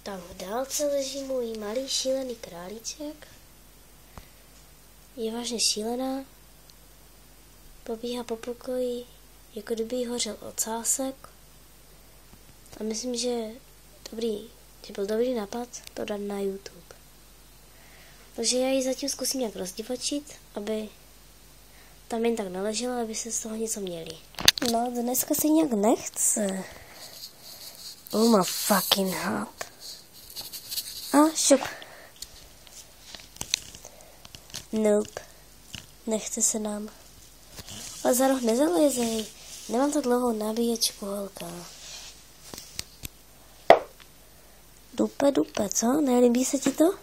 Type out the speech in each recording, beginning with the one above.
Tam v dálce leží můj malý šílený králíček. Je vážně šílená. Pobíhá po pokoji, jako kdyby jí hořel ocásek. A myslím, že byl dobrý nápad to dát na YouTube. Takže já ji zatím zkusím nějak rozdivočit, aby tam jen tak naležela, aby se z toho něco měli. No, dneska si nějak nechce. Oh my fucking heart. A šup. Nope. Nechce se nám. Ale za roh nezalezej. Nemám tak dlouhou nabíječku, holka. Dupe, co? Nelíbí se ti to?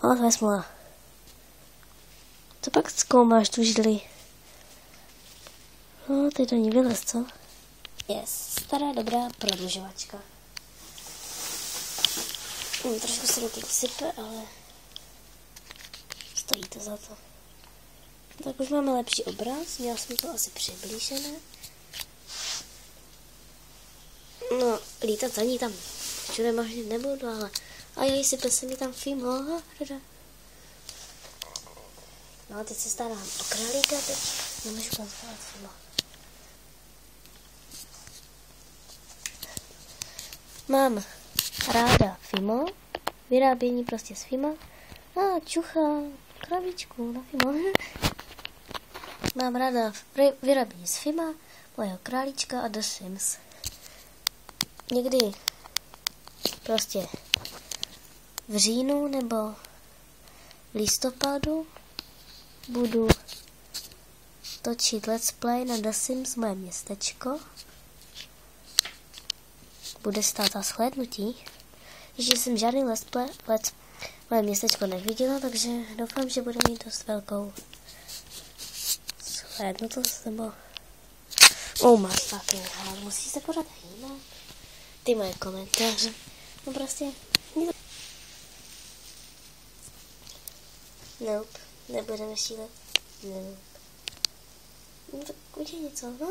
Ale to je smůla. Co pak zkoumáš tu židli? No, ty do ní vylez, co? Yes, stará dobrá prodlužovačka. Trošku se do toho sype, ale stojí to za to. Tak už máme lepší obraz, měla jsem to asi přiblížené. No, lítat za ní tam všude možná nebudu, ale a já sype se mi tam film, No, teď se starám o králíka, teď nemůžu kontrolovat filma. Mám ráda Fimo, vyrábění prostě z Fima a čucha krabičku na Fimo. Mám ráda vyrábění z Fima, mojeho králíčka a The Sims. Někdy prostě v říjnu nebo v listopadu budu točit let's play na The Sims moje městečko. Bude stát za shlédnutí. Ještě jsem žádný let's play moje městečko neviděla, takže doufám, že bude mít dost velkou shlédnutost, nebo oh my fucking god, musí se pořád hýbat. Ty moje komentáře. No prostě nope, nebudeme šílet. Nope. No tak udělej něco, no.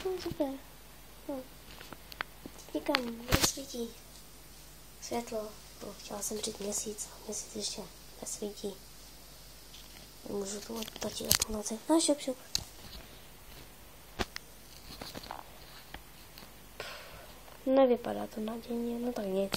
No super. No. Někam nesvítí světlo. No, chtěla jsem říct měsíc, a měsíc ještě nesvítí. Můžu to točit o půlnoci. No šup. Nevypadá to nadějně, no tak nic.